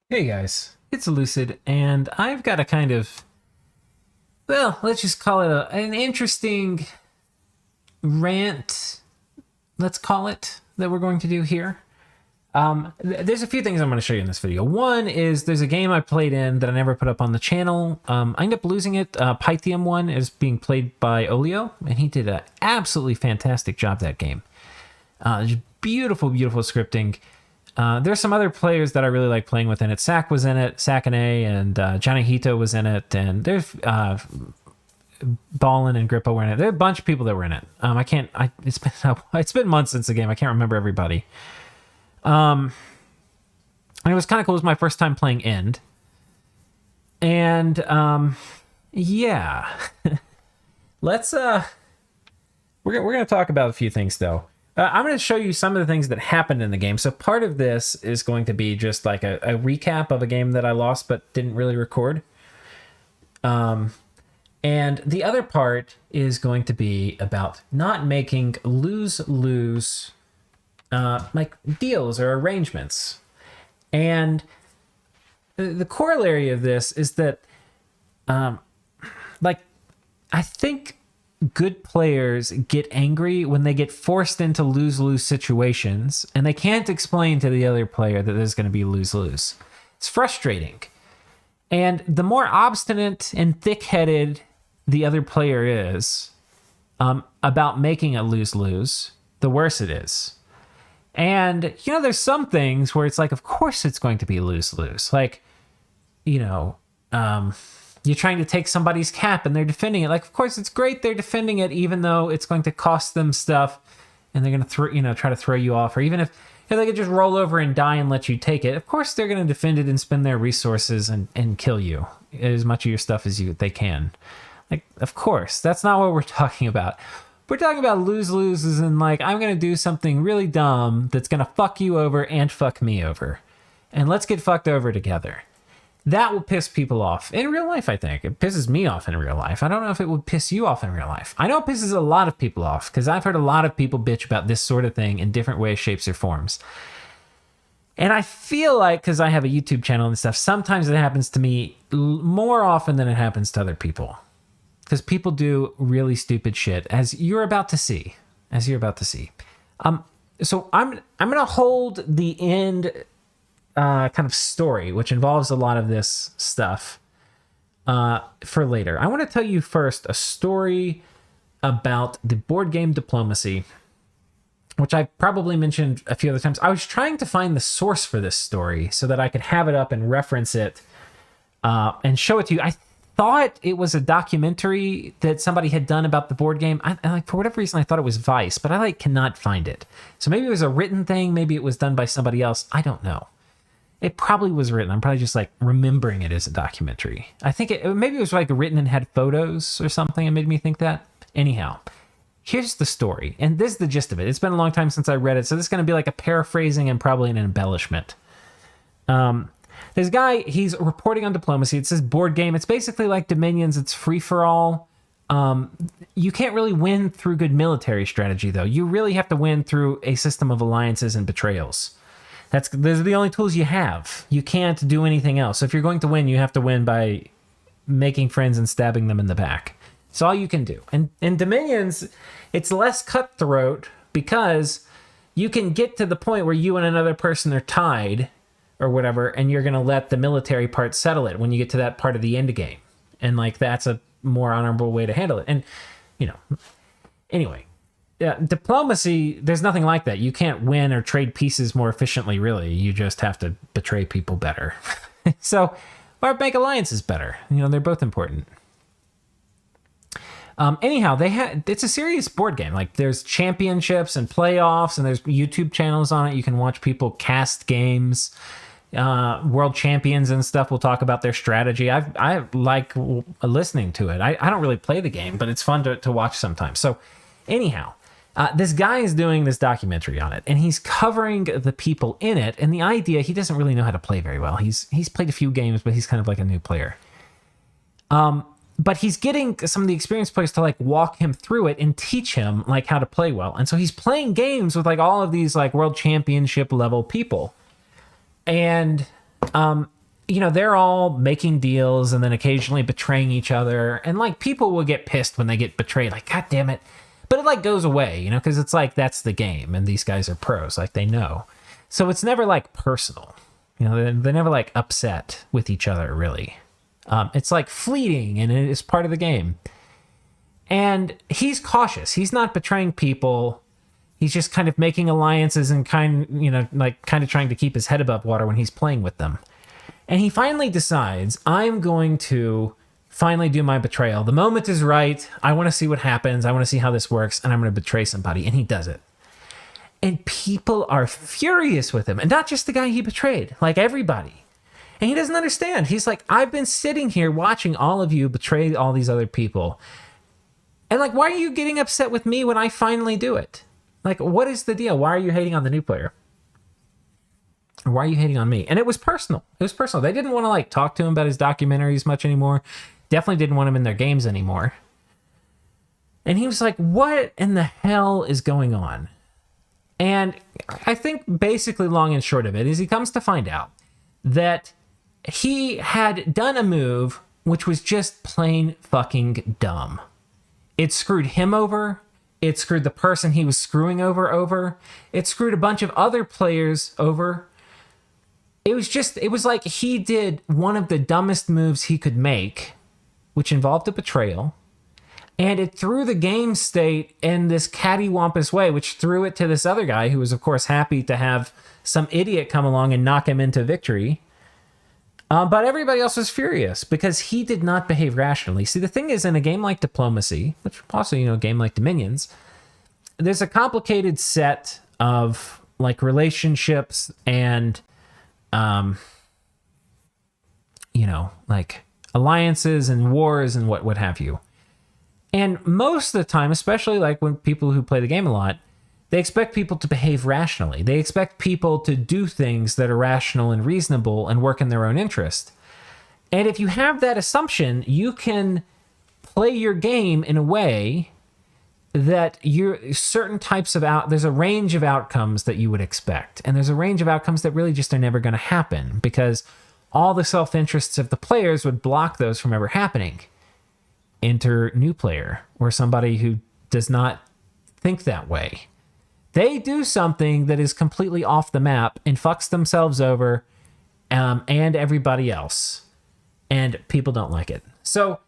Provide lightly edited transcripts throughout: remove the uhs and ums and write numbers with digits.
Hey guys, it's Lucid, and I've got a kind of, well, let's just call it an interesting rant, let's call it, that we're going to do here. There's a few things I'm going to show you in this video. One is there's a game I played in that I never put up on the channel. I ended up losing it. Pythium 1 is being played by Olio, and he did an absolutely fantastic job that game. Just beautiful, beautiful scripting. There's some other players that I really like playing with in it. Sack was in it, Sack and A, and Johnny Hito was in it, and there's Ballin and Grippo were in it. There are a bunch of people that were in it. It's been months since the game. I can't remember everybody. And it was kind of cool. It was my first time playing End. And yeah. Let's we're gonna talk about a few things though. I'm going to show you some of the things that happened in the game. So part of this is going to be just like a recap of a game that I lost but didn't really record. And the other part is going to be about not making lose-lose like deals or arrangements. And the corollary of this is that like I think good players get angry when they get forced into lose-lose situations and they can't explain to the other player that there's going to be lose-lose. It's frustrating. And the more obstinate and thick-headed the other player is about making a lose-lose, the worse it is. And, there's some things where it's like, of course it's going to be lose-lose. Like, you're trying to take somebody's cap and they're defending it. Like, of course, it's great they're defending it, even though it's going to cost them stuff, and they're going to try to throw you off. Or even if they could just roll over and die and let you take it, of course they're going to defend it and spend their resources and kill you as much of your stuff as they can. Like, of course, that's not what we're talking about. We're talking about lose-loses and like, I'm going to do something really dumb that's going to fuck you over and fuck me over. And let's get fucked over together. That will piss people off in real life, I think. It pisses me off in real life. I don't know if it would piss you off in real life. I know it pisses a lot of people off because I've heard a lot of people bitch about this sort of thing in different ways, shapes, or forms. And I feel like, because I have a YouTube channel and stuff, sometimes it happens to me more often than it happens to other people. Because people do really stupid shit, as you're about to see. So I'm going to hold the end kind of story, which involves a lot of this stuff, for later. I want to tell you first a story about the board game Diplomacy, which I've probably mentioned a few other times. I was trying to find the source for this story so that I could have it up and reference it and show it to you. I thought it was a documentary that somebody had done about the board game. I for whatever reason, I thought it was Vice, but I cannot find it. So maybe it was a written thing. Maybe it was done by somebody else. I don't know. It probably was written. I'm probably just remembering it as a documentary. I think maybe it was written and had photos or something and made me think that. Anyhow, here's the story. And this is the gist of it. It's been a long time since I read it, so this is going to be like a paraphrasing and probably an embellishment. This guy, he's reporting on Diplomacy. It says board game. It's basically like Dominions. It's free for all. You can't really win through good military strategy, though. You really have to win through a system of alliances and betrayals. Those are the only tools you have. You can't do anything else. So if you're going to win, you have to win by making friends and stabbing them in the back. It's all you can do. And in Dominions, it's less cutthroat because you can get to the point where you and another person are tied or whatever, and you're going to let the military part settle it when you get to that part of the end game. And that's a more honorable way to handle it. And, anyway. Yeah, Diplomacy, there's nothing like that. You can't win or trade pieces more efficiently, really. You just have to betray people better. Or make alliances better. They're both important. Anyhow, it's a serious board game. There's championships and playoffs, and there's YouTube channels on it. You can watch people cast games. World champions and stuff will talk about their strategy. I like listening to it. I don't really play the game, but it's fun to watch sometimes. So anyhow, this guy is doing this documentary on it, and he's covering the people in it. And the idea, he doesn't really know how to play very well. He's played a few games, but he's kind of like a new player. But he's getting some of the experienced players to walk him through it and teach him how to play well. And so he's playing games with all of these world championship level people. And they're all making deals and then occasionally betraying each other. And like people will get pissed when they get betrayed, like, God damn it. But it like goes away, because it's like, that's the game. And these guys are pros, like they know. So it's never like personal. They're never like upset with each other, really. It's like fleeting and it is part of the game. And he's cautious. He's not betraying people. He's just kind of making alliances and kind of trying to keep his head above water when he's playing with them. And he finally decides, I'm going to finally do my betrayal. The moment is right. I want to see what happens. I want to see how this works. And I'm going to betray somebody. And he does it. And people are furious with him. And not just the guy he betrayed, like everybody. And he doesn't understand. He's like, I've been sitting here watching all of you betray all these other people. And like, why are you getting upset with me when I finally do it? Like, what is the deal? Why are you hating on the new player? Why are you hating on me? And it was personal. It was personal. They didn't want to like talk to him about his documentaries much anymore. Definitely didn't want him in their games anymore. And he was like, what in the hell is going on? And I think basically long and short of it is he comes to find out that he had done a move which was just plain fucking dumb. It screwed him over. It screwed the person he was screwing over. It screwed a bunch of other players over. It was like he did one of the dumbest moves he could make, which involved a betrayal. And it threw the game state in this cattywampus way, which threw it to this other guy who was, of course, happy to have some idiot come along and knock him into victory. But everybody else was furious because he did not behave rationally. See, the thing is, in a game like Diplomacy, which also, a game like Dominions, there's a complicated set of like relationships and, like alliances and wars and what have you. And most of the time, especially like when people who play the game a lot, they expect people to behave rationally. They expect people to do things that are rational and reasonable and work in their own interest. And if you have that assumption, you can play your game in a way that there's a range of outcomes that you would expect. And there's a range of outcomes that really just are never going to happen because all the self-interests of the players would block those from ever happening. Enter new player or somebody who does not think that way. They do something that is completely off the map and fucks themselves over and everybody else. And people don't like it. So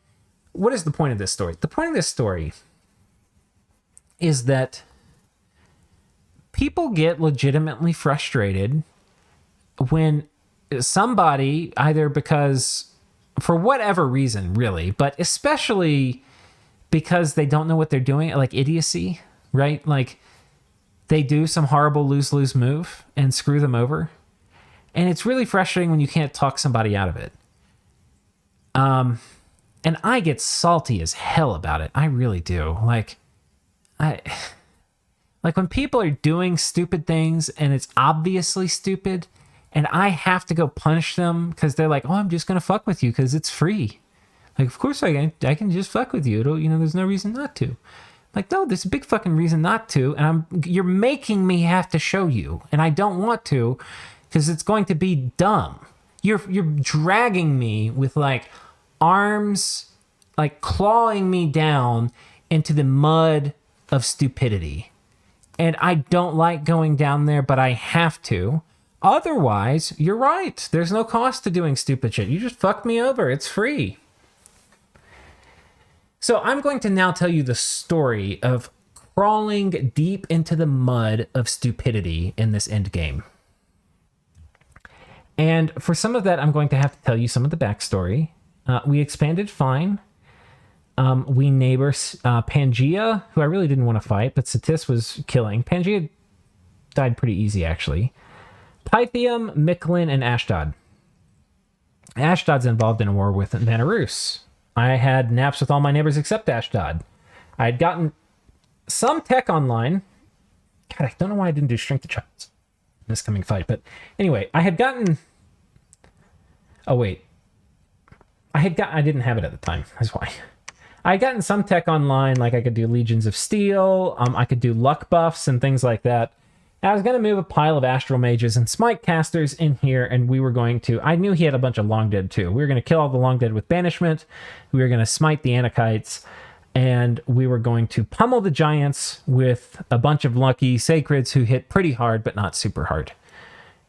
what is the point of this story? The point of this story is that people get legitimately frustrated when somebody, either because for whatever reason, really, but especially because they don't know what they're doing, like idiocy, right? Like they do some horrible lose-lose move and screw them over. And it's really frustrating when you can't talk somebody out of it. And I get salty as hell about it. I really do. Like when people are doing stupid things and it's obviously stupid, and I have to go punish them because they're like, oh, I'm just going to fuck with you because it's free. Like, of course I can just fuck with you. There's no reason not to. Like, no, there's a big fucking reason not to. And you're making me have to show you. And I don't want to because it's going to be dumb. You're dragging me with like arms, like clawing me down into the mud of stupidity. And I don't like going down there, but I have to. Otherwise, you're right. There's no cost to doing stupid shit. You just fucked me over. It's free. So I'm going to now tell you the story of crawling deep into the mud of stupidity in this end game. And for some of that, I'm going to have to tell you some of the backstory. We expanded fine. We neighbor Pangea, who I really didn't want to fight, but Satis was killing. Pangea died pretty easy, actually. Pythium, Micklin, and Ashdod. Ashdod's involved in a war with Vanarus. I had naps with all my neighbors except Ashdod. I had gotten some tech online. God, I don't know why I didn't do Shrink the Child in this coming fight, but anyway, I had gotten... Oh, wait. I didn't have it at the time. That's why. I had gotten some tech online, like I could do Legions of Steel. I could do luck buffs and things like that. I was going to move a pile of astral mages and smite casters in here, and we were going to... I knew he had a bunch of long dead, too. We were going to kill all the long dead with banishment. We were going to smite the Anakites, and we were going to pummel the giants with a bunch of lucky sacreds who hit pretty hard, but not super hard.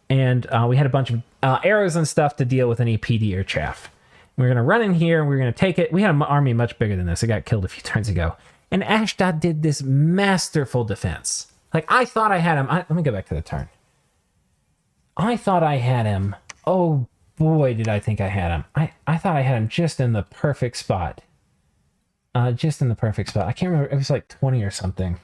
And we had a bunch of arrows and stuff to deal with any PD or chaff. We were going to run in here, and we were going to take it. We had an army much bigger than this. It got killed a few turns ago. And Ashdod did this masterful defense. Like, I thought I had him. Let me go back to the turn. I thought I had him. Oh, boy, did I think I had him. I thought I had him just in the perfect spot. Just in the perfect spot. I can't remember. It was like 20 or something.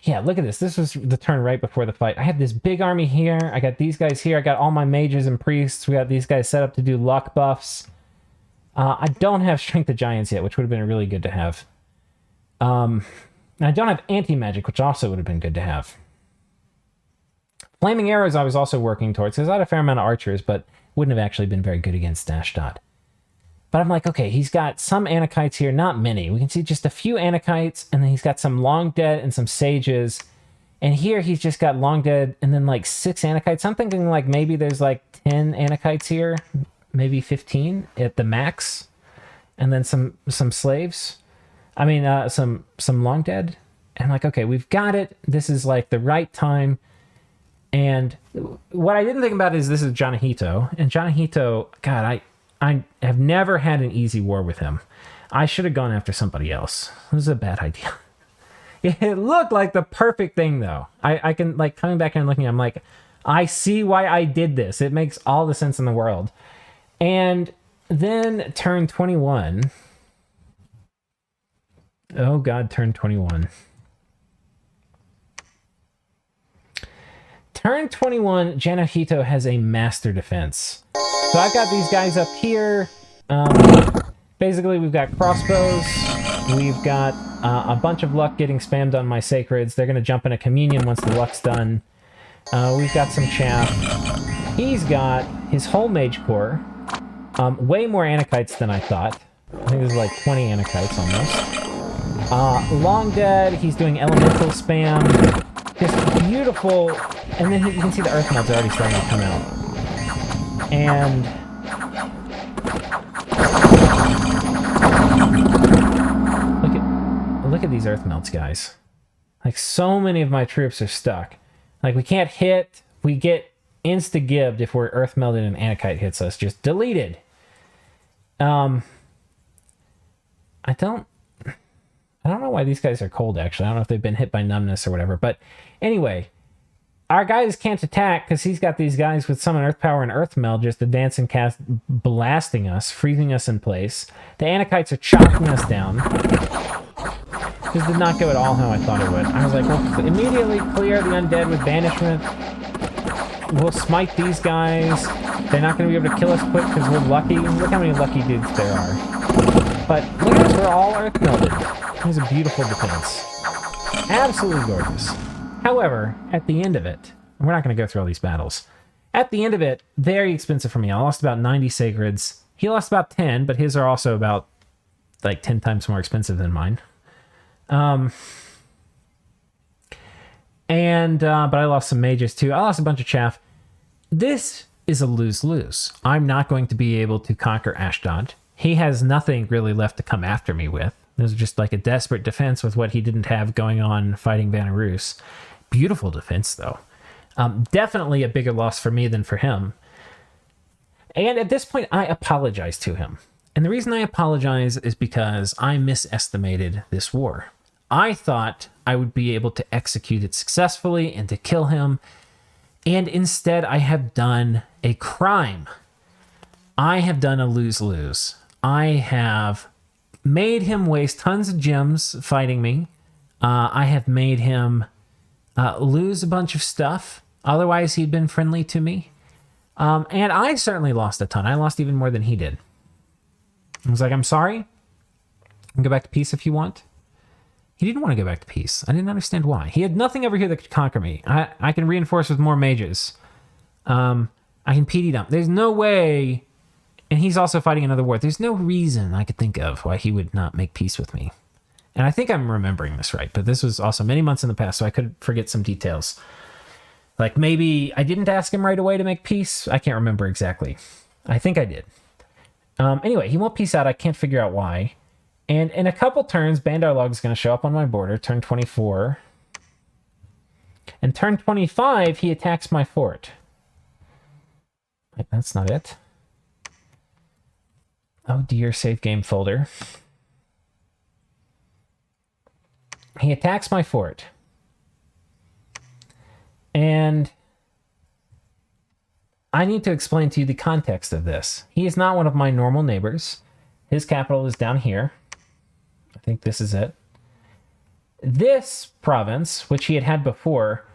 Yeah, look at this. This was the turn right before the fight. I had this big army here. I got these guys here. I got all my mages and priests. We got these guys set up to do luck buffs. I don't have Strength of Giants yet, which would have been really good to have. And I don't have anti-magic, which also would have been good to have. Flaming arrows I was also working towards, because I had a fair amount of archers, but wouldn't have actually been very good against Ashdod. But I'm like, okay, he's got some Anakites here, not many. We can see just a few Anakites, and then he's got some long dead and some sages. And here he's just got long dead and then like 6 Anakites. I'm thinking like maybe there's like 10 Anakites here, maybe 15 at the max. And then some slaves. I mean, some long dead. And like, okay, we've got it. This is like the right time. And what I didn't think about is this is Janahito. And Janahito, God, I have never had an easy war with him. I should have gone after somebody else. This is a bad idea. It looked like the perfect thing, though. I can, like, coming back and looking, I'm like, I see why I did this. It makes all the sense in the world. And then turn 21... Oh, God, turn 21. Turn 21, Janahito has a master defense. So I've got these guys up here. Basically, we've got crossbows. We've got a bunch of luck getting spammed on my sacreds. They're going to jump in a communion once the luck's done. We've got some chaff. He's got his whole mage corps. Way more Anakites than I thought. I think there's like 20 Anakites almost. Long dead, he's doing elemental spam. Just beautiful. And then you can see the earth melts are already starting to come out. And look at these earth melts, guys. Like, so many of my troops are stuck. Like, we can't hit. We get insta-gibbed if we're earth melted and Anakite hits us. Just deleted. I don't know why these guys are cold, actually. I don't know if they've been hit by numbness or whatever. But anyway, our guys can't attack because he's got these guys with Summon Earth Power and Earth Meld just advance and cast, blasting us, freezing us in place. The Anakites are chopping us down. This did not go at all how I thought it would. I was like, well, immediately clear the undead with banishment. We'll smite these guys. They're not going to be able to kill us quick because we're lucky. Look how many lucky dudes there are. But look at us, we're all Earth Melded. It was a beautiful defense. Absolutely gorgeous. However, at the end of it, we're not going to go through all these battles. At the end of it, very expensive for me. I lost about 90 sacreds. He lost about 10, but his are also about like 10 times more expensive than mine. But I lost some mages too. I lost a bunch of chaff. This is a lose-lose. I'm not going to be able to conquer Ashdod. He has nothing really left to come after me with. This is just like a desperate defense with what he didn't have going on fighting Vanarus. Beautiful defense, though. Definitely a bigger loss for me than for him. And at this point, I apologize to him. And the reason I apologize is because I misestimated this war. I thought I would be able to execute it successfully and to kill him. And instead, I have done a crime. I have done a lose-lose. I have made him waste tons of gems fighting me. I have made him lose a bunch of stuff. Otherwise, he'd been friendly to me. And I certainly lost a ton. I lost even more than he did. I was like, I'm sorry. You can go back to peace if you want. He didn't want to go back to peace. I didn't understand why. He had nothing over here that could conquer me. I can reinforce with more mages. I can PD dump. There's no way... And he's also fighting another war. There's no reason I could think of why he would not make peace with me. And I think I'm remembering this right, but this was also many months in the past, so I could forget some details. Like maybe I didn't ask him right away to make peace. I can't remember exactly. I think I did. Anyway, he won't peace out. I can't figure out why. And in a couple turns, Bandar Log is going to show up on my border, turn 24. And turn 25, he attacks my fort. Wait, that's not it. Oh dear, save game folder. He attacks my fort. And I need to explain to you the context of this. He is not one of my normal neighbors. His capital is down here. I think this is it. This province, which he had before,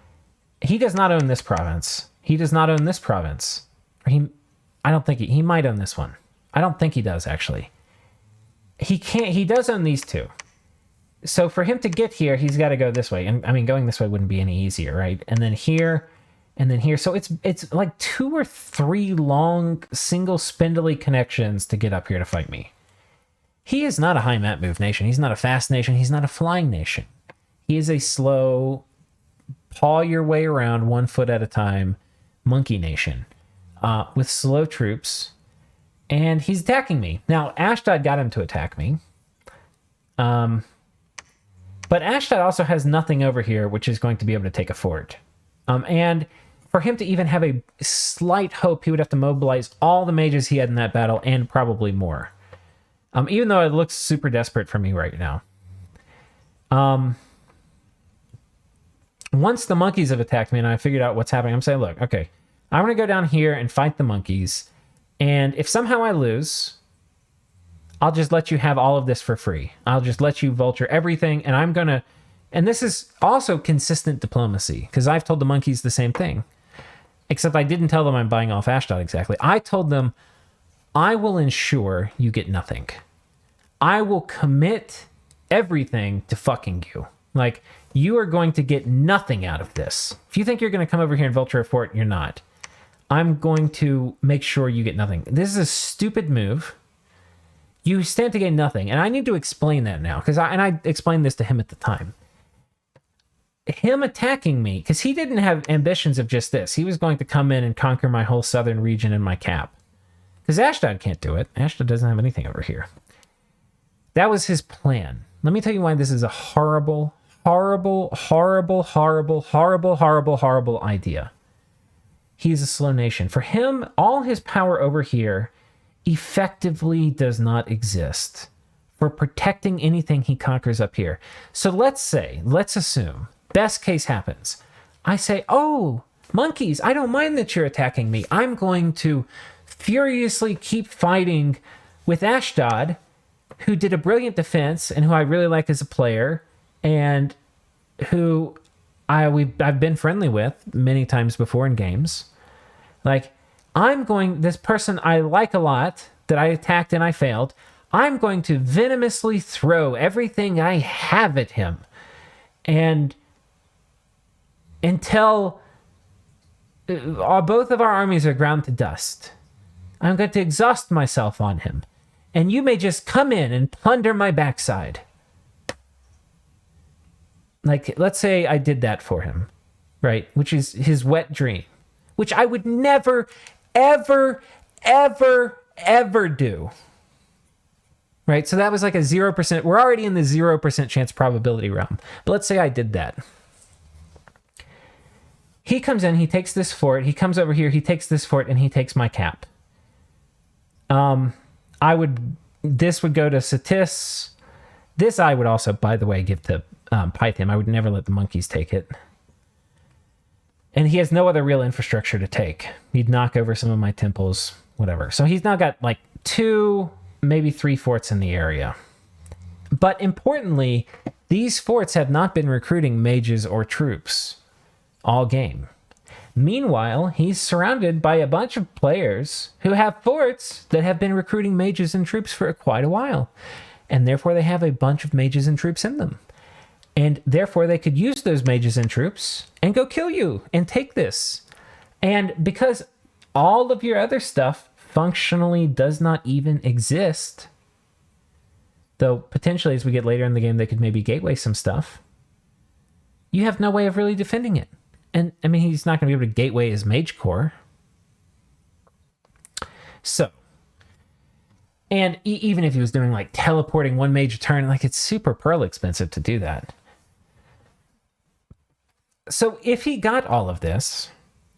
he does not own this province. He does not own this province. I don't think he might own this one. I don't think he does, actually. He does own these two. So for him to get here, he's got to go this way. And I mean, going this way wouldn't be any easier, right? And then here, and then here. So it's like 2 or 3 long, single spindly connections to get up here to fight me. He is not a high map move nation. He's not a fast nation. He's not a flying nation. He is a slow, paw your way around 1 foot at a time monkey nation with slow troops. And he's attacking me. Now, Ashdod got him to attack me. But Ashdod also has nothing over here, which is going to be able to take a fort. And for him to even have a slight hope, he would have to mobilize all the mages he had in that battle and probably more. Even though it looks super desperate for me right now. Once the monkeys have attacked me and I figured out what's happening, I'm saying, look, okay, I'm going to go down here and fight the monkeys. And if somehow I lose, I'll just let you have all of this for free. I'll just let you vulture everything. And I'm going to... And this is also consistent diplomacy, because I've told the monkeys the same thing. Except I didn't tell them I'm buying off Ashdod exactly. I told them, I will ensure you get nothing. I will commit everything to fucking you. Like, you are going to get nothing out of this. If you think you're going to come over here and vulture a fort, you're not. I'm going to make sure you get nothing. This is a stupid move. You stand to gain nothing. And I need to explain that now, because I explained this to him at the time. Him attacking me, because he didn't have ambitions of just this. He was going to come in and conquer my whole southern region in my cap. Because Ashdod can't do it. Ashdod doesn't have anything over here. That was his plan. Let me tell you why this is a horrible, horrible, horrible, horrible, horrible, horrible, horrible idea. He's a slow nation. For him, all his power over here effectively does not exist for protecting anything he conquers up here. So let's assume, best case happens. I say, oh, monkeys, I don't mind that you're attacking me. I'm going to furiously keep fighting with Ashdod, who did a brilliant defense and who I really like as a player, and who I've been friendly with many times before in games. Like, this person I like a lot that I attacked and I failed, I'm going to venomously throw everything I have at him, and until both of our armies are ground to dust. I'm going to exhaust myself on him, and you may just come in and plunder my backside. Like, let's say I did that for him, right? Which is his wet dream, which I would never, ever, ever, ever do. Right? So that was like a 0%. We're already in the 0% chance probability realm. But let's say I did that. He comes in, he takes this fort, he comes over here, he takes this fort, and he takes my cap. This would go to Satis. This I would also, by the way, give to Python. I would never let the monkeys take it. And he has no other real infrastructure to take. He'd knock over some of my temples, whatever. So he's now got like 2, maybe 3 forts in the area. But importantly, these forts have not been recruiting mages or troops all game. Meanwhile, he's surrounded by a bunch of players who have forts that have been recruiting mages and troops for quite a while. And therefore, they have a bunch of mages and troops in them. And therefore, they could use those mages and troops and go kill you and take this. And because all of your other stuff functionally does not even exist, though potentially as we get later in the game, they could maybe gateway some stuff. You have no way of really defending it. And, I mean, he's not going to be able to gateway his mage core. So, and even if he was doing, like, teleporting one mage a turn, like, it's super pearl expensive to do that. So, if he got all of this,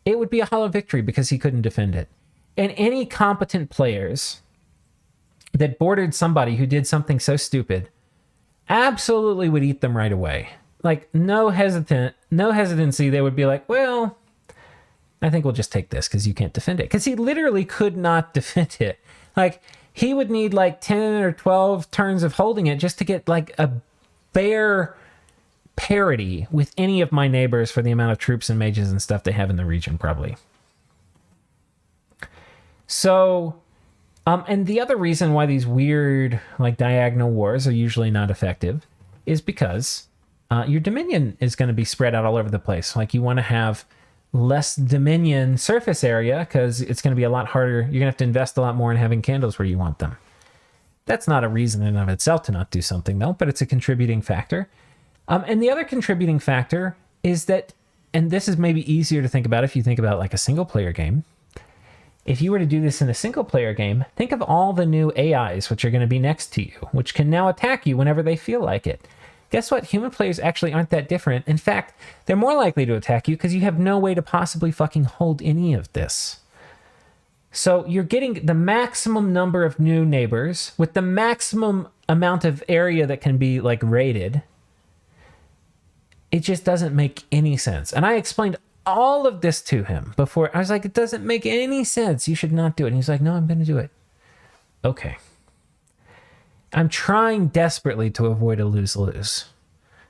it would be a hollow victory because he couldn't defend it. And any competent players that boarded somebody who did something so stupid absolutely would eat them right away. Like, no hesitancy. They would be like, well, I think we'll just take this because you can't defend it. Because he literally could not defend it. Like, he would need like 10 or 12 turns of holding it just to get like a bare parity with any of my neighbors for the amount of troops and mages and stuff they have in the region, probably. So, and the other reason why these weird, like, diagonal wars are usually not effective is because your dominion is going to be spread out all over the place. Like, you want to have less dominion surface area because it's going to be a lot harder. You're going to have to invest a lot more in having candles where you want them. That's not a reason in and of itself to not do something, though, but it's a contributing factor. And the other contributing factor is that, and this is maybe easier to think about if you think about like a single player game. If you were to do this in a single player game, think of all the new AIs which are going to be next to you, which can now attack you whenever they feel like it. Guess what? Human players actually aren't that different. In fact, they're more likely to attack you because you have no way to possibly fucking hold any of this. So you're getting the maximum number of new neighbors with the maximum amount of area that can be like raided. It just doesn't make any sense. And I explained all of this to him before. I was like, it doesn't make any sense. You should not do it. And he's like, no, I'm going to do it. Okay. I'm trying desperately to avoid a lose-lose.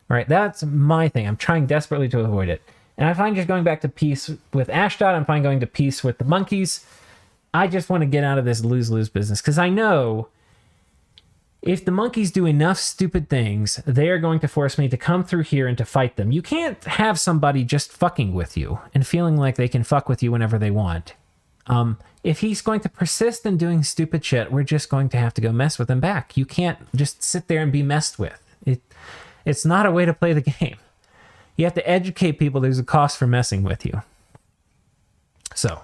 All right, that's my thing. I'm trying desperately to avoid it. And I find just going back to peace with Ashdod. I'm fine going to peace with the monkeys. I just want to get out of this lose-lose business because I know if the monkeys do enough stupid things, they are going to force me to come through here and to fight them. You can't have somebody just fucking with you and feeling like they can fuck with you whenever they want. If he's going to persist in doing stupid shit, we're just going to have to go mess with him back. You can't just sit there and be messed with. It's not a way to play the game. You have to educate people there's a cost for messing with you. So,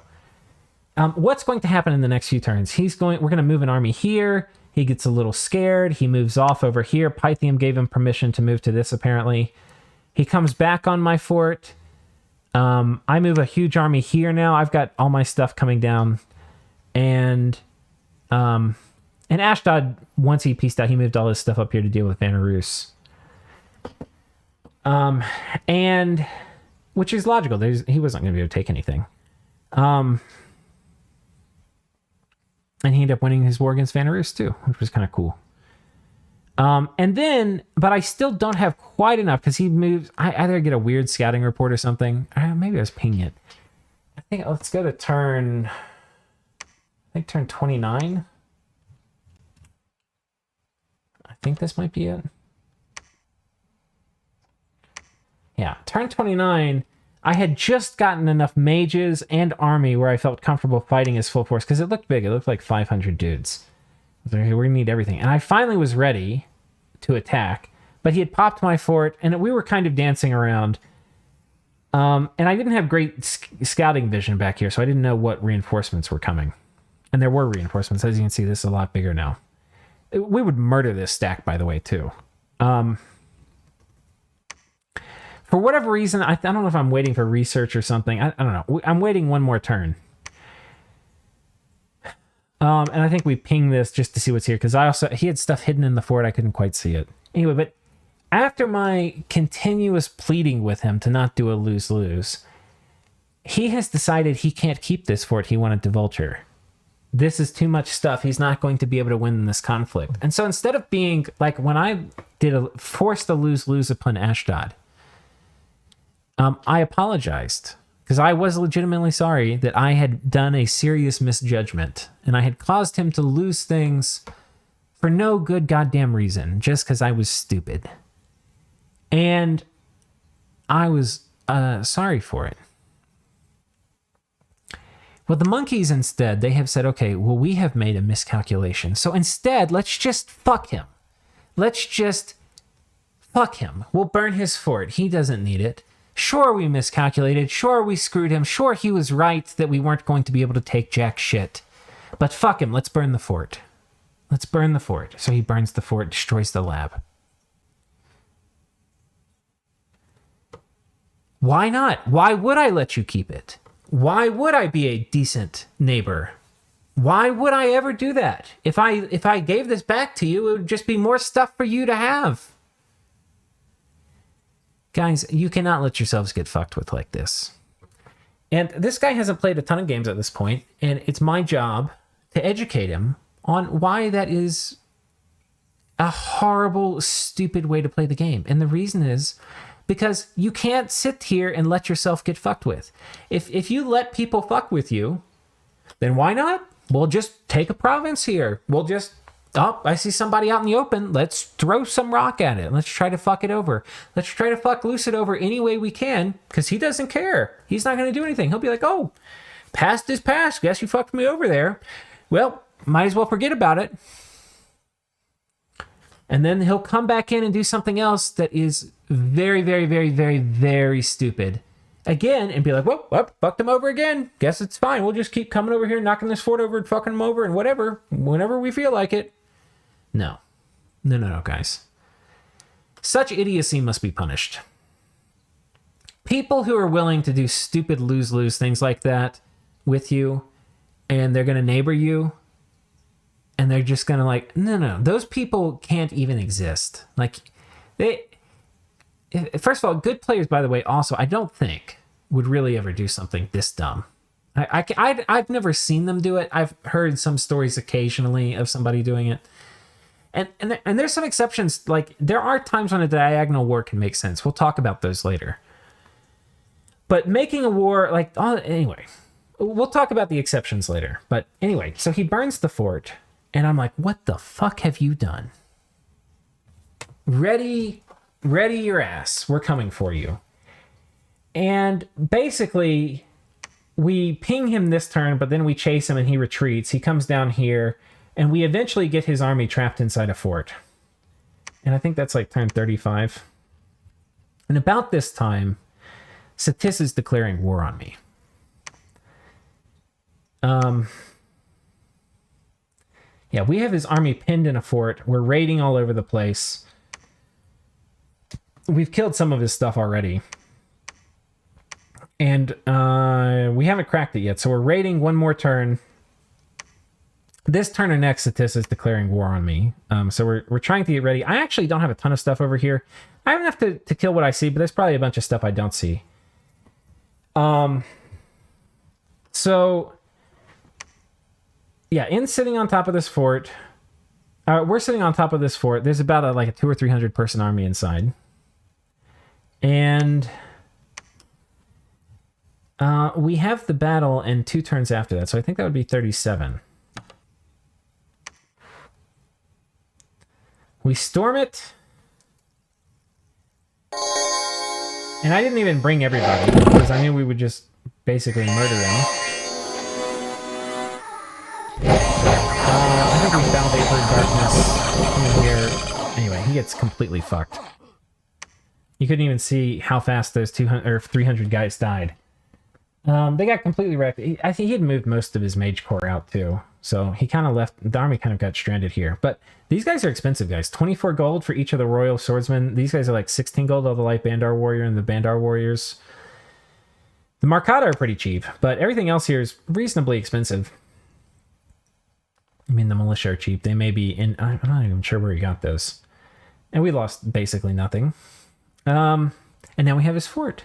what's going to happen in the next few turns? We're going to move an army here. He gets a little scared. He moves off over here. Pythium gave him permission to move to this, apparently. He comes back on my fort. I move a huge army here now. I've got all my stuff coming down. And Ashdod, once he pieced out, he moved all his stuff up here to deal with Vanarus. And which is logical. He wasn't going to be able to take anything. And he ended up winning his war against Vanarus too, which was kind of cool. And then, but I still don't have quite enough because he moves. I either get a weird scouting report or something. Maybe I was pinging it. I think let's go to turn 29. I think this might be it. Yeah, turn 29. I had just gotten enough mages and army where I felt comfortable fighting his full force because it looked big. It looked like 500 dudes. I was like, hey, we're gonna need everything. And I finally was ready to attack, but he had popped my fort and we were kind of dancing around. And I didn't have great scouting vision back here, so I didn't know what reinforcements were coming. And there were reinforcements. As you can see, this is a lot bigger now. We would murder this stack, by the way, too. For whatever reason, I don't know if I'm waiting for research or something. I don't know. I'm waiting one more turn. And I think we ping this just to see what's here, because he had stuff hidden in the fort. I couldn't quite see it. Anyway, but after my continuous pleading with him to not do a lose-lose, he has decided he can't keep this fort he wanted to vulture. This is too much stuff. He's not going to be able to win this conflict. And so instead of being like when I forced a lose-lose upon Ashdod, I apologized because I was legitimately sorry that I had done a serious misjudgment and I had caused him to lose things for no good goddamn reason, just because I was stupid. And I was sorry for it. Well, the monkeys instead, they have said, okay, well, we have made a miscalculation. So instead, let's just fuck him. let's just fuck him. We'll burn his fort. He doesn't need it. Sure, we miscalculated. Sure, we screwed him. Sure, he was right that we weren't going to be able to take jack shit. But fuck him. Let's burn the fort. Let's burn the fort. So he burns the fort, destroys the lab. Why not? Why would I let you keep it? Why would I be a decent neighbor? Why would I ever do that? If I gave this back to you, it would just be more stuff for you to have. Guys, you cannot let yourselves get fucked with like this. And this guy hasn't played a ton of games at this point, and it's my job to educate him on why that is a horrible, stupid way to play the game. And the reason is because you can't sit here and let yourself get fucked with. If you let people fuck with you, then why not? We'll just take a province here. We'll just, oh, I see somebody out in the open. Let's throw some rock at it. Let's try to fuck it over. Let's try to fuck Lucid over any way we can, because he doesn't care. He's not going to do anything. He'll be like, oh, past is past. Guess you fucked me over there. Well, might as well forget about it. And then he'll come back in and do something else that is very, very, very, very, very stupid. Again, and be like, well, fucked him over again. Guess it's fine. We'll just keep coming over here, knocking this fort over and fucking him over and whatever, whenever we feel like it. No, guys. Such idiocy must be punished. People who are willing to do stupid lose-lose things like that with you, and they're going to neighbor you, and they're just going to like, no, those people can't even exist. Like, first of all, good players, by the way, also, I don't think would really ever do something this dumb. I've never seen them do it. I've heard some stories occasionally of somebody doing it. And there's some exceptions. Like, there are times when a diagonal war can make sense. We'll talk about those later. But making a war, like, anyway, we'll talk about the exceptions later. But anyway, so he burns the fort, and I'm like, what the fuck have you done? Ready your ass. We're coming for you. And basically, we ping him this turn, but then we chase him and he retreats. He comes down here, and we eventually get his army trapped inside a fort. And I think that's like turn 35. And about this time, Satis is declaring war on me. Yeah, we have his army pinned in a fort. We're raiding all over the place. We've killed some of his stuff already. And we haven't cracked it yet, so we're raiding one more turn. This turn or next, Satis is declaring war on me. So we're trying to get ready. I actually don't have a ton of stuff over here. I have enough to kill what I see, but there's probably a bunch of stuff I don't see. So, yeah, sitting on top of this fort. We're sitting on top of this fort. There's about a 200 or 300 person army inside. And we have the battle and 2 turns after that, so I think that would be 37. We storm it. And I didn't even bring everybody, because I knew we would just basically murder him. I think we found Vapor Darkness coming here. Anyway, he gets completely fucked. You couldn't even see how fast those 200 or 300 guys died. They got completely wrecked. I think he had moved most of his mage corps out too. So he kind of left, the army kind of got stranded here. But these guys are expensive, guys. 24 gold for each of the royal swordsmen. These guys are like 16 gold, all the light Bandar warrior and the Bandar warriors. The Marcata are pretty cheap, but everything else here is reasonably expensive. I mean, the militia are cheap. They may be in, I'm not even sure where he got those. And we lost basically nothing. And now we have his fort.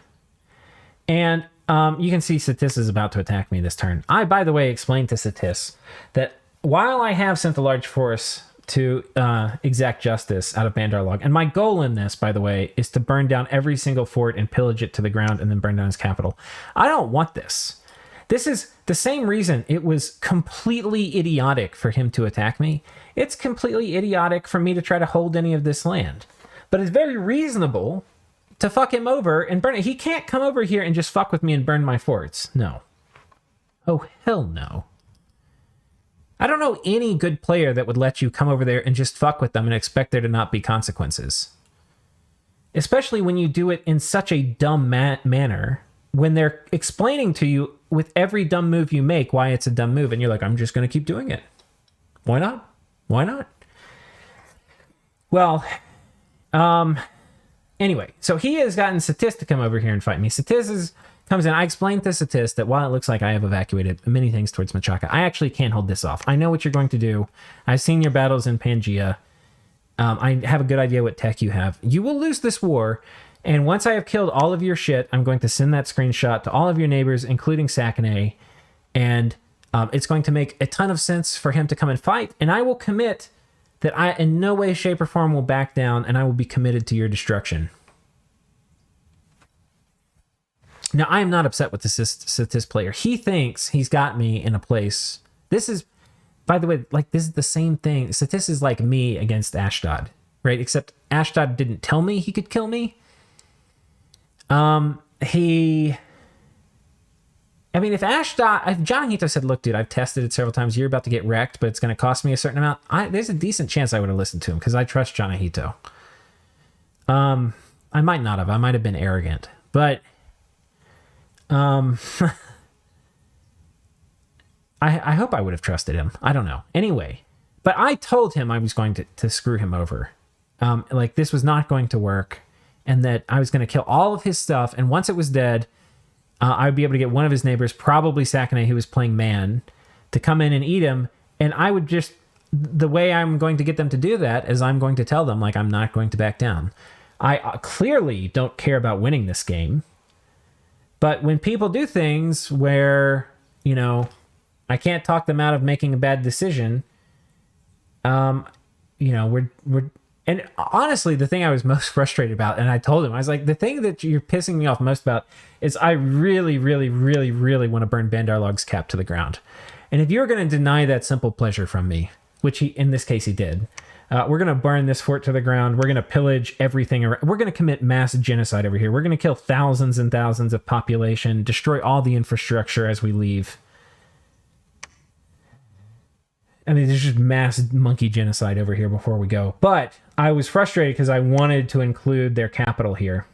And you can see Satis is about to attack me this turn. I, by the way, explained to Satis that while I have sent a large force to exact justice out of Bandar Log, and my goal in this, by the way, is to burn down every single fort and pillage it to the ground and then burn down his capital. I don't want this. This is the same reason it was completely idiotic for him to attack me. It's completely idiotic for me to try to hold any of this land. But it's very reasonable to fuck him over and burn it. He can't come over here and just fuck with me and burn my forts. No. Oh, hell no. I don't know any good player that would let you come over there and just fuck with them and expect there to not be consequences. Especially when you do it in such a dumb manner, when they're explaining to you with every dumb move you make why it's a dumb move, and you're like, I'm just going to keep doing it. Why not? Why not? Well, anyway, so he has gotten Satis to come over here and fight me. Satis comes in. I explained to Satis that while it looks like I have evacuated many things towards Machaca, I actually can't hold this off. I know what you're going to do. I've seen your battles in Pangaea. I have a good idea what tech you have. You will lose this war, and once I have killed all of your shit, I'm going to send that screenshot to all of your neighbors, including Sakane, and it's going to make a ton of sense for him to come and fight, and I will commit that I in no way, shape, or form will back down, and I will be committed to your destruction. Now, I am not upset with the Satis player. He thinks he's got me in a place. This is, by the way, like, this is the same thing. Satis is like me against Ashdod, right? Except Ashdod didn't tell me he could kill me. If John Hito said, look, dude, I've tested it several times. You're about to get wrecked, but it's going to cost me a certain amount. There's a decent chance I would have listened to him because I trust John Hito. I might not have. I might have been arrogant, but I hope I would have trusted him. I don't know. Anyway, but I told him I was going to screw him over. Like this was not going to work, and that I was going to kill all of his stuff. And once it was dead, I would be able to get one of his neighbors, probably Sakane, who was playing man, to come in and eat him. And I would just, the way I'm going to get them to do that is I'm going to tell them, like, I'm not going to back down. I clearly don't care about winning this game. But when people do things where, I can't talk them out of making a bad decision, and honestly, the thing I was most frustrated about, and I told him, I was like, the thing that you're pissing me off most about is I really, really, really, really want to burn Bandarlog's cap to the ground. And if you're going to deny that simple pleasure from me, which in this case he did, we're going to burn this fort to the ground. We're going to pillage everything. We're going to commit mass genocide over here. We're going to kill thousands and thousands of population, destroy all the infrastructure as we leave. There's just mass monkey genocide over here before we go. But I was frustrated because I wanted to include their capital here.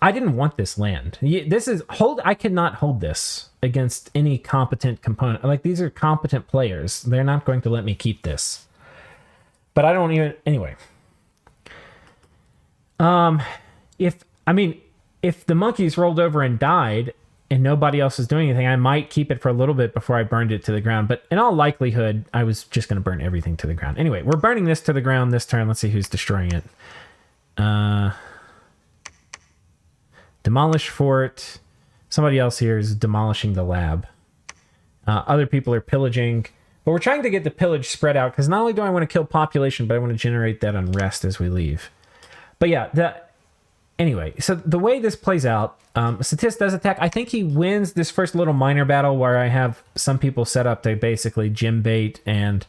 I didn't want this land. I cannot hold this against any competent component. Like, these are competent players. They're not going to let me keep this. But I don't even... Anyway. If the monkeys rolled over and died and nobody else is doing anything, I might keep it for a little bit before I burned it to the ground. But in all likelihood, I was just going to burn everything to the ground. Anyway, we're burning this to the ground this turn. Let's see who's destroying it. Demolish fort. Somebody else here is demolishing the lab. Other people are pillaging. But we're trying to get the pillage spread out because not only do I want to kill population, but I want to generate that unrest as we leave. But yeah, anyway, so the way this plays out, Satis does attack. I think he wins this first little minor battle where I have some people set up to basically gym bait and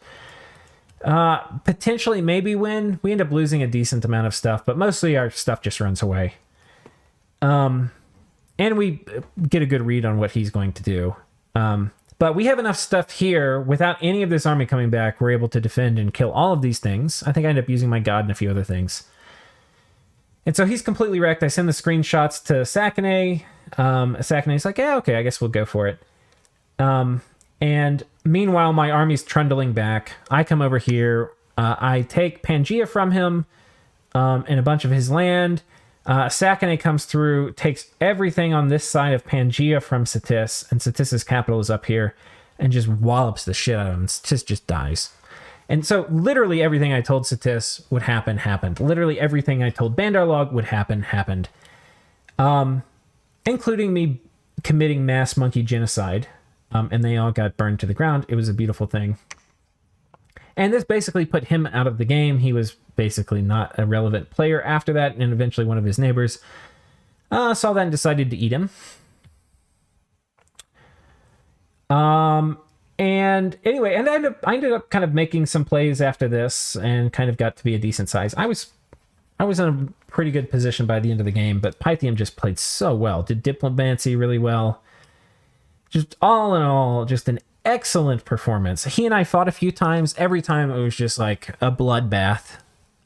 potentially maybe win. We end up losing a decent amount of stuff, but mostly our stuff just runs away. And we get a good read on what he's going to do. But we have enough stuff here without any of this army coming back. We're able to defend and kill all of these things. I think I end up using my god and a few other things. And so he's completely wrecked. I send the screenshots to Sakane. Sakane's like, yeah, okay, I guess we'll go for it. And meanwhile, my army's trundling back. I come over here. I take Pangaea from him and a bunch of his land. Sakane comes through, takes everything on this side of Pangaea from Satis, and Satis's capital is up here, and just wallops the shit out of him. Satis just dies. And so literally everything I told Satis would happen, happened. Literally everything I told Bandarlog would happen, happened. Including me committing mass monkey genocide. And they all got burned to the ground. It was a beautiful thing. And this basically put him out of the game. He was basically not a relevant player after that. And eventually one of his neighbors saw that and decided to eat him. And anyway, and I ended up kind of making some plays after this and kind of got to be a decent size. I was in a pretty good position by the end of the game, but Pythium just played so well. Did diplomacy really well. Just all in all, just an excellent performance. He and I fought a few times. Every time it was just like a bloodbath.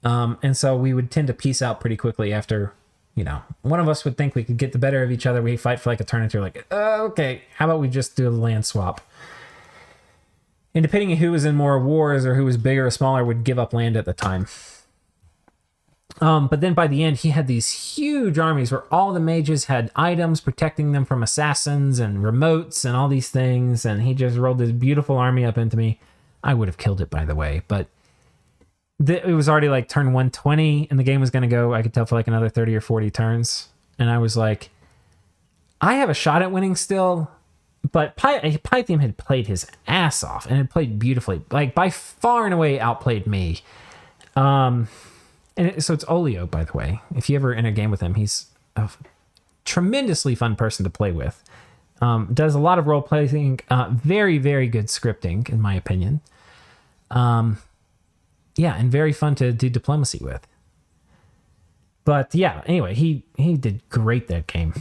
And so we would tend to peace out pretty quickly after, one of us would think we could get the better of each other. We fight for like a turn or two, like, okay, how about we just do a land swap? And depending on who was in more wars or who was bigger or smaller would give up land at the time. But then by the end, he had these huge armies where all the mages had items protecting them from assassins and remotes and all these things. And he just rolled this beautiful army up into me. I would have killed it, by the way, but it was already like turn 120 and the game was going to go, I could tell, for like another 30 or 40 turns. And I was like, I have a shot at winning still, but Pythium had played his ass off and had played beautifully, like by far and away outplayed me. So it's Olio, by the way. If you ever in a game with him, he's a tremendously fun person to play with. Does a lot of role playing, very, very good scripting, in my opinion. Yeah, and very fun to do diplomacy with. But yeah, anyway, he did great that game.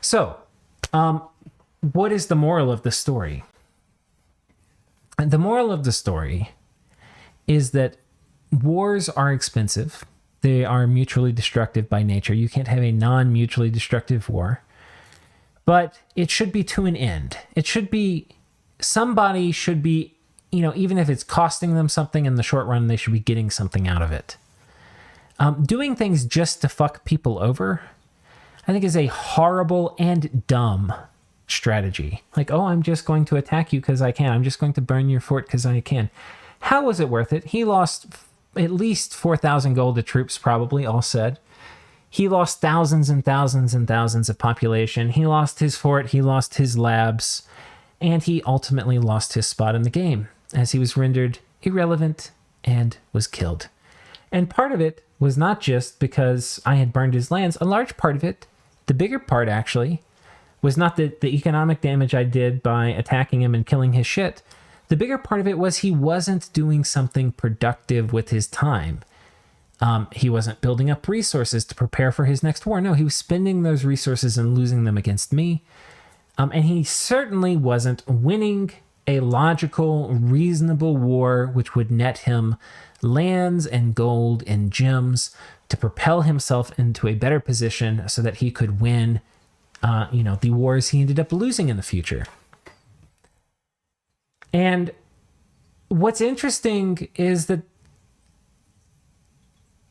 So, what is the moral of the story? And the moral of the story is that wars are expensive. They are mutually destructive by nature. You can't have a non-mutually destructive war. But it should be to an end. It should be, somebody should be, even if it's costing them something in the short run, they should be getting something out of it. Doing things just to fuck people over, I think, is a horrible and dumb strategy. Like, oh, I'm just going to attack you because I can. I'm just going to burn your fort because I can. How was it worth it? He lost at least 4,000 gold to troops, probably, all said. He lost thousands and thousands and thousands of population. He lost his fort. He lost his labs. And he ultimately lost his spot in the game, as he was rendered irrelevant and was killed. And part of it was not just because I had burned his lands. A large part of it, the bigger part actually, was not the economic damage I did by attacking him and killing his shit. The bigger part of it was he wasn't doing something productive with his time. He wasn't building up resources to prepare for his next war. No, he was spending those resources and losing them against me. And he certainly wasn't winning a logical, reasonable war which would net him lands and gold and gems to propel himself into a better position so that he could win, the wars he ended up losing in the future. And what's interesting is that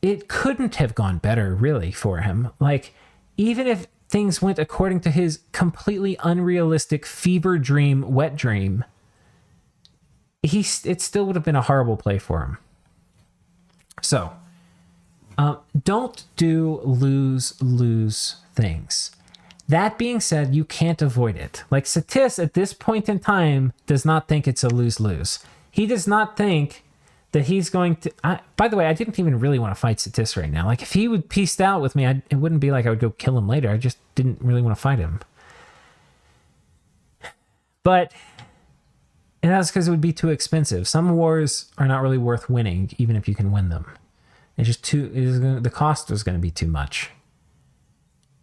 it couldn't have gone better, really, for him. Like, even if things went according to his completely unrealistic fever dream, wet dream, it still would have been a horrible play for him. So, don't do lose things. That being said, you can't avoid it. Like, Satis at this point in time does not think it's a lose-lose. He does not think that he's going to... by the way, I didn't even really want to fight Satis right now. Like, if he would peaced out with me, it wouldn't be like I would go kill him later. I just didn't really want to fight him. But... and that's because it would be too expensive. Some wars are not really worth winning, even if you can win them. It's just the cost was going to be too much.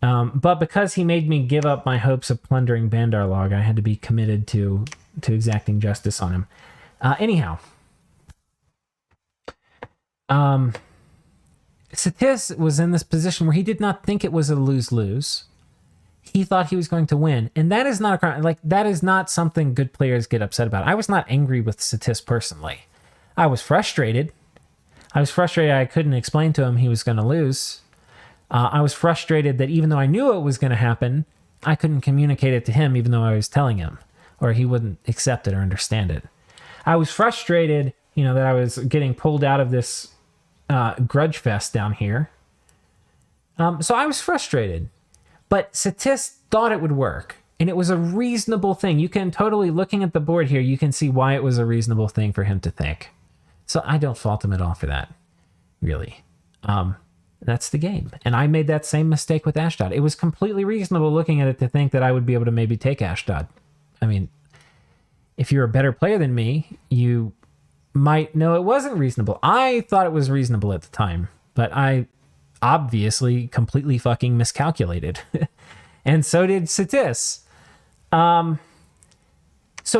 But because he made me give up my hopes of plundering Bandarlog, I had to be committed to exacting justice on him. Anyhow, Satis was in this position where he did not think it was a lose-lose. He thought he was going to win. And that is not a crime. Like, that is not something good players get upset about. I was not angry with Satis personally. I was frustrated. I couldn't explain to him he was going to lose. I was frustrated that even though I knew it was going to happen, I couldn't communicate it to him even though I was telling him, or he wouldn't accept it or understand it. I was frustrated, that I was getting pulled out of this grudge fest down here. So I was frustrated. But Satis thought it would work, and it was a reasonable thing. You can totally, looking at the board here, you can see why it was a reasonable thing for him to think. So I don't fault him at all for that, really. That's the game. And I made that same mistake with Ashdod. It was completely reasonable looking at it to think that I would be able to maybe take Ashdod. I mean, if you're a better player than me, you might know it wasn't reasonable. I thought it was reasonable at the time, but I obviously completely fucking miscalculated. And so did Satis. So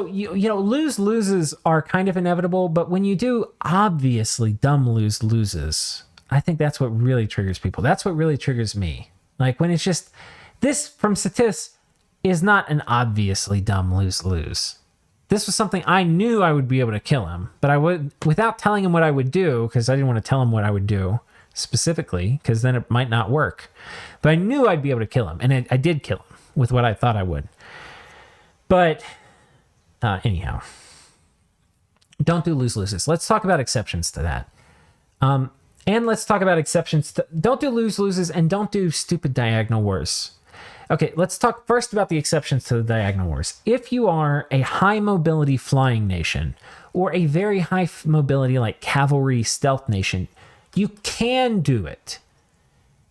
loses are kind of inevitable, but when you do obviously dumb loses, I think that's what really triggers people. That's what really triggers me. Like when it's just this from Satis is not an obviously dumb lose. This was something I knew I would be able to kill him, but I would, without telling him what I would do, because I didn't want to tell him what I would do specifically, because then it might not work. But I knew I'd be able to kill him, and I did kill him with what I thought I would. But anyhow, don't do loses. Let's talk about exceptions to that. And let's talk about exceptions to don't do loses and don't do stupid diagonal wars. Okay, let's talk first about the exceptions to the diagonal wars. If you are a high mobility flying nation or a very high mobility like cavalry stealth nation, you can do it.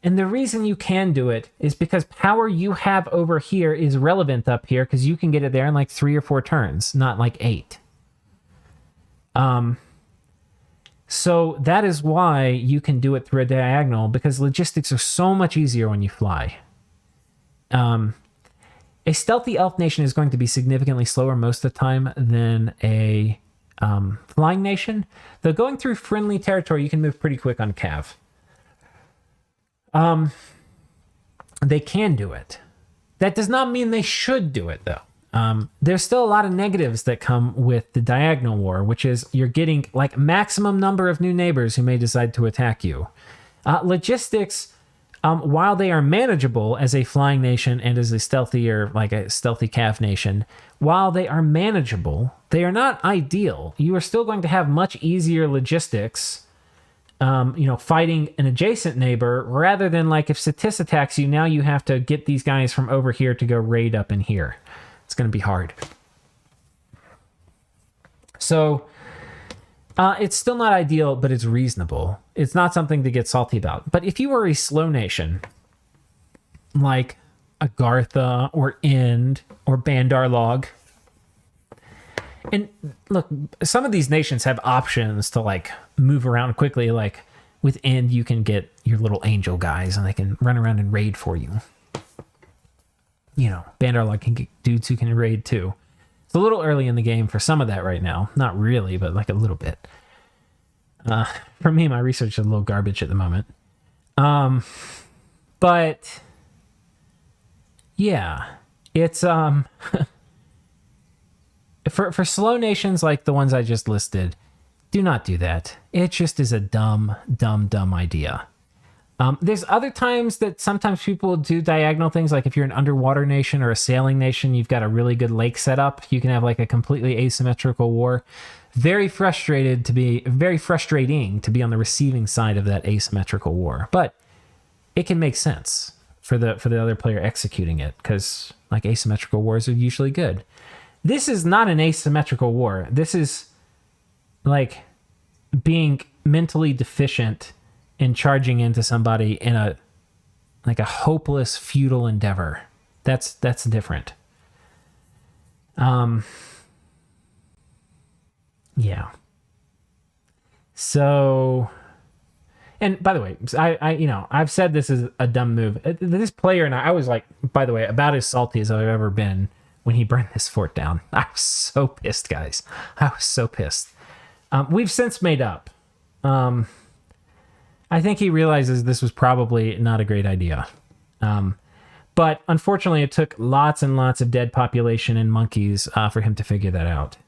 And the reason you can do it is because power you have over here is relevant up here because you can get it there in like 3 or 4 turns, not like 8. So that is why you can do it through a diagonal, because logistics are so much easier when you fly. A stealthy elf nation is going to be significantly slower most of the time than a flying nation. Though going through friendly territory, you can move pretty quick on Cav. They can do it. That does not mean they should do it, though. There's still a lot of negatives that come with the diagonal war, which is you're getting like maximum number of new neighbors who may decide to attack you. Logistics, while they are manageable as a flying nation and as a stealthy or like a stealthy Cav nation, while they are manageable, they are not ideal. You are still going to have much easier logistics, fighting an adjacent neighbor rather than like if Satis attacks you, now you have to get these guys from over here to go raid up in here. It's going to be hard. So it's still not ideal, but it's reasonable. It's not something to get salty about. But if you are a slow nation, like Agartha or Ind or Bandarlog, and look, some of these nations have options to like move around quickly. Like with Ind, you can get your little angel guys and they can run around and raid for you. Bandarlog can get dudes who can raid too. It's a little early in the game for some of that right now. Not really, but like a little bit. For me, my research is a little garbage at the moment. But yeah, it's for slow nations like the ones I just listed, do not do that. It just is a dumb idea. There's other times that sometimes people do diagonal things, like if you're an underwater nation or a sailing nation, you've got a really good lake setup. You can have like a completely asymmetrical war. Very frustrating to be on the receiving side of that asymmetrical war, but it can make sense for the other player executing it, because like asymmetrical wars are usually good. This is not an asymmetrical war. This is like being mentally deficient and charging into somebody in a hopeless futile endeavor. That's different. Yeah. So, and by the way, I've said this is a dumb move. This player and I was like, by the way, about as salty as I've ever been when he burned this fort down. I was so pissed, guys. I was so pissed. We've since made up. I think he realizes this was probably not a great idea. But unfortunately, it took lots and lots of dead population and monkeys for him to figure that out.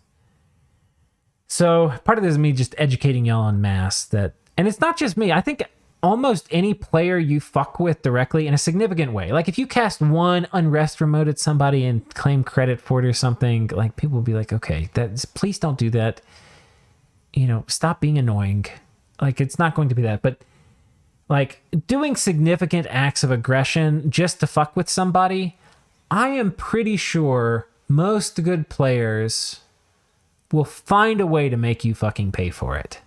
So part of this is me just educating y'all en masse that, and it's not just me. I think almost any player you fuck with directly in a significant way. Like if you cast one unrest remote at somebody and claim credit for it or something, like people will be like, okay, please don't do that. Stop being annoying. Like it's not going to be that, but like doing significant acts of aggression just to fuck with somebody, I am pretty sure most good players will find a way to make you fucking pay for it.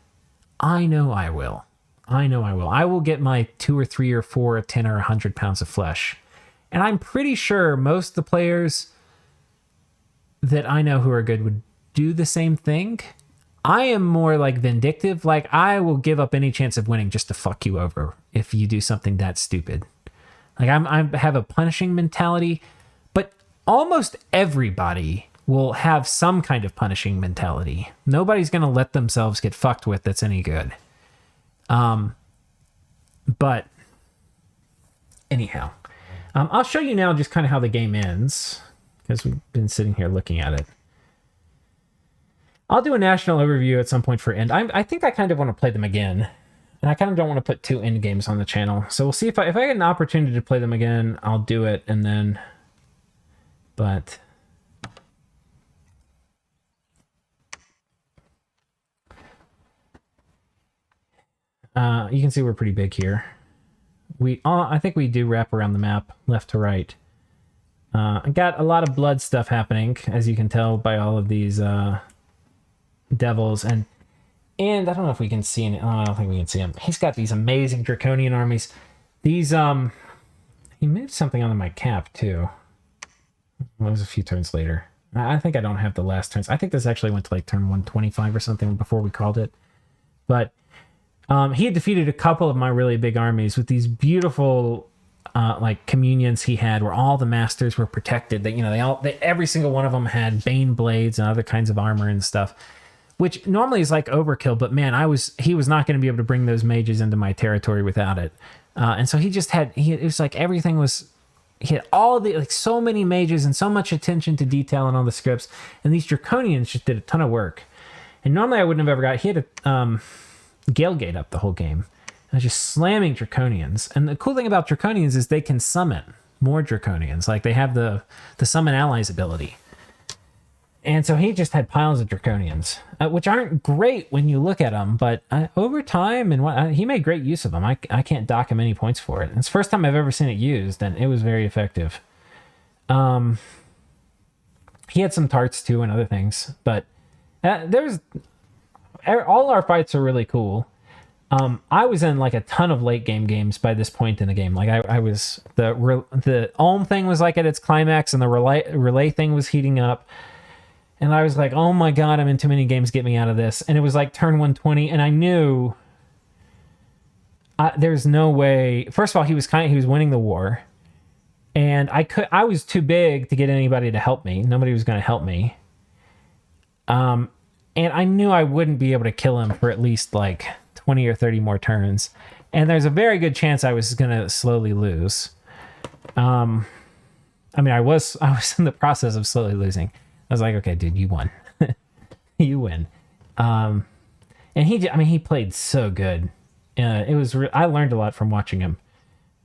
I know I will. I will get my 2 or 3 or 4 or 10 or 100 pounds of flesh. And I'm pretty sure most of the players that I know who are good would do the same thing. I am more like vindictive. Like I will give up any chance of winning just to fuck you over if you do something that stupid. Like I have a punishing mentality, but almost everybody will have some kind of punishing mentality. Nobody's going to let themselves get fucked with that's any good. But anyhow, I'll show you now just kind of how the game ends, because we've been sitting here looking at it. I'll do a national overview at some point for End. I think I kind of want to play them again. And I kind of don't want to put 2 End games on the channel. So we'll see if I get an opportunity to play them again, I'll do it. And then... But... you can see we're pretty big here. I think we do wrap around the map, left to right. I got a lot of blood stuff happening, as you can tell by all of these devils. And I don't know if we can see any. Oh, I don't think we can see him. He's got these amazing draconian armies. These, he moved something onto my cap, too. It was a few turns later. I think I don't have the last turns. I think this actually went to like turn 125 or something before we called it. But... he had defeated a couple of my really big armies with these beautiful like communions he had, where all the masters were protected. That every single one of them had bane blades and other kinds of armor and stuff, which normally is like overkill. But man, he was not going to be able to bring those mages into my territory without it. And so it was like everything was. He had all the so many mages and so much attention to detail in all the scripts, and these draconians just did a ton of work. And normally I wouldn't have ever got. He had a Gale Gate up the whole game. And just slamming Draconians. And the cool thing about Draconians is they can summon more Draconians. Like they have the summon allies ability. And so he just had piles of Draconians, which aren't great when you look at them, but over time he made great use of them. I can't dock him any points for it. It's the first time I've ever seen it used, and it was very effective. He had some tarts too and other things, but all our fights are really cool. I was in like a ton of late game games by this point in the game. Like I was the Ulm thing was like at its climax, and the relay thing was heating up, and I was like, oh my god, I'm in too many games. Get me out of this. And it was like turn 120, and I knew there's no way. First of all, he was winning the war, and I was too big to get anybody to help me. Nobody was going to help me. And I knew I wouldn't be able to kill him for at least like 20 or 30 more turns. And there's a very good chance I was going to slowly lose. I mean, I was in the process of slowly losing. I was like, okay, dude, you won. You win. And he played so good. I learned a lot from watching him.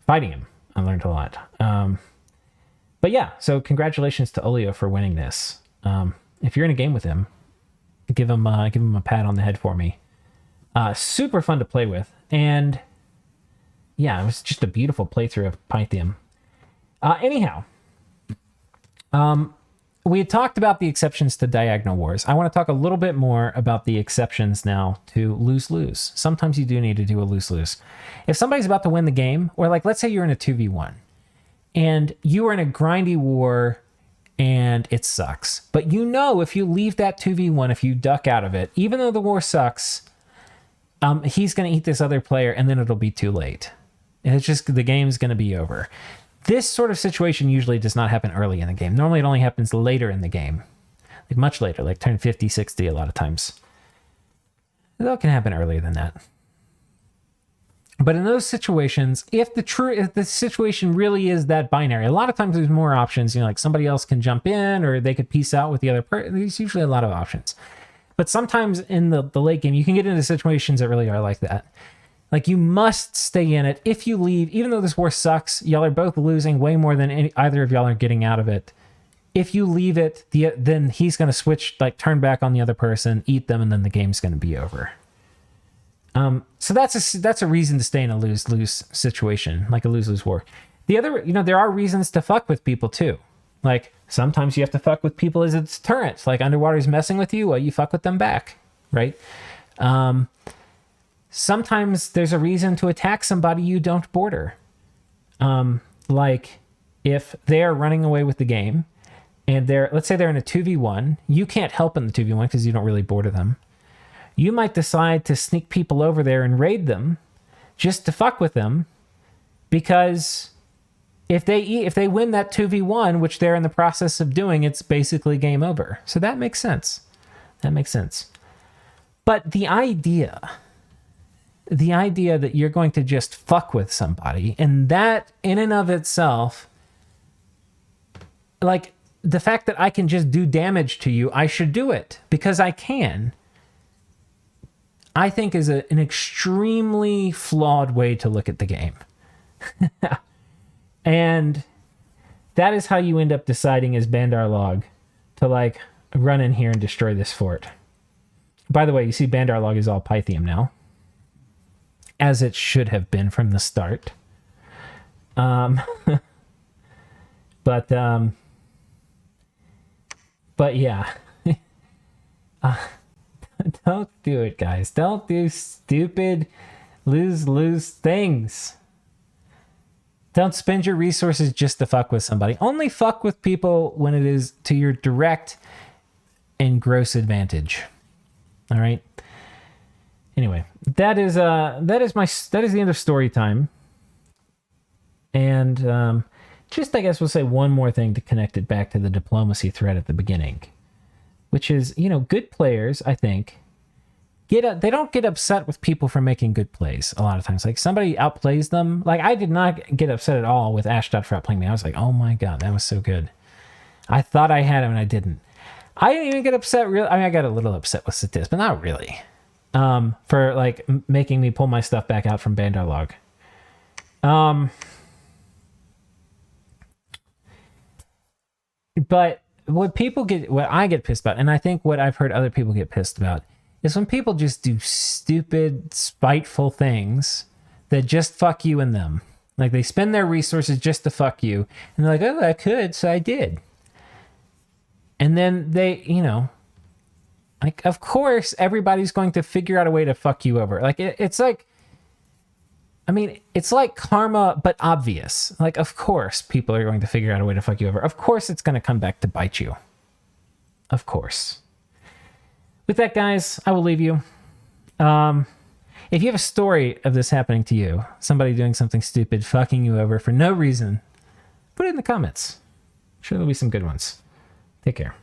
Fighting him, I learned a lot. But yeah, so congratulations to Olio for winning this. If you're in a game with him, give him a pat on the head for me. Super fun to play with, and yeah, it was just a beautiful playthrough of Pythium. Anyhow, we had talked about the exceptions to Diagonal Wars. I want to talk a little bit more about the exceptions now to lose-lose. Sometimes you do need to do a lose-lose. If somebody's about to win the game, or like let's say you're in a 2v1, and you are in a grindy war, and it sucks. But if you leave that 2v1, if you duck out of it, even though the war sucks, he's going to eat this other player, and then it'll be too late. And it's just, the game's going to be over. This sort of situation usually does not happen early in the game. Normally it only happens later in the game. Like much later, like turn 50, 60 a lot of times. Though it can happen earlier than that. But in those situations, if the situation really is that binary, a lot of times there's more options. Like somebody else can jump in, or they could peace out with the other person. There's usually a lot of options. But sometimes in the late game, you can get into situations that really are like that. Like you must stay in it. If you leave, even though this war sucks, y'all are both losing way more than either of y'all are getting out of it. If you leave it, then he's going to switch, like turn back on the other person, eat them, and then the game's going to be over. So that's a reason to stay in a lose-lose situation, like a lose-lose war. The other, there are reasons to fuck with people too. Like sometimes you have to fuck with people as it's turrets. Like Underwater's messing with you, well, you fuck with them back, right? Sometimes there's a reason to attack somebody you don't border. Like if they're running away with the game, and let's say they're in a 2v1, you can't help in the 2v1 because you don't really border them. You might decide to sneak people over there and raid them just to fuck with them, because if they win that 2v1, which they're in the process of doing, it's basically game over. So that makes sense. That makes sense. But the idea that you're going to just fuck with somebody, and that in and of itself, like the fact that I can just do damage to you, I should do it because I can, I think is an extremely flawed way to look at the game. And that is how you end up deciding as Bandar Log to like run in here and destroy this fort. By the way, you see Bandar Log is all Pythium now, as it should have been from the start. But yeah. Don't do it, guys. Don't do stupid lose things. Don't spend your resources just to fuck with somebody. Only fuck with people when it is to your direct and gross advantage. All right. Anyway, that is the end of story time. And just I guess we'll say one more thing to connect it back to the diplomacy thread at the beginning, which is, good players, I think, they don't get upset with people for making good plays a lot of times. Like somebody outplays them. Like I did not get upset at all with Ashdod for outplaying me. I was like, oh my God, that was so good. I thought I had him and I didn't. I didn't even get upset. I got a little upset with Satis, but not really. For like making me pull my stuff back out from Bandar Log. But what I get pissed about, and I think what I've heard other people get pissed about, is when people just do stupid, spiteful things that just fuck you and them. Like they spend their resources just to fuck you. And they're like, oh, I could, so I did. And then they, like, of course, everybody's going to figure out a way to fuck you over. Like, it's like, it's like karma, but obvious. Like, of course, people are going to figure out a way to fuck you over. Of course, it's going to come back to bite you. Of course. With that, guys, I will leave you. If you have a story of this happening to you, somebody doing something stupid, fucking you over for no reason, put it in the comments. I'm sure there'll be some good ones. Take care.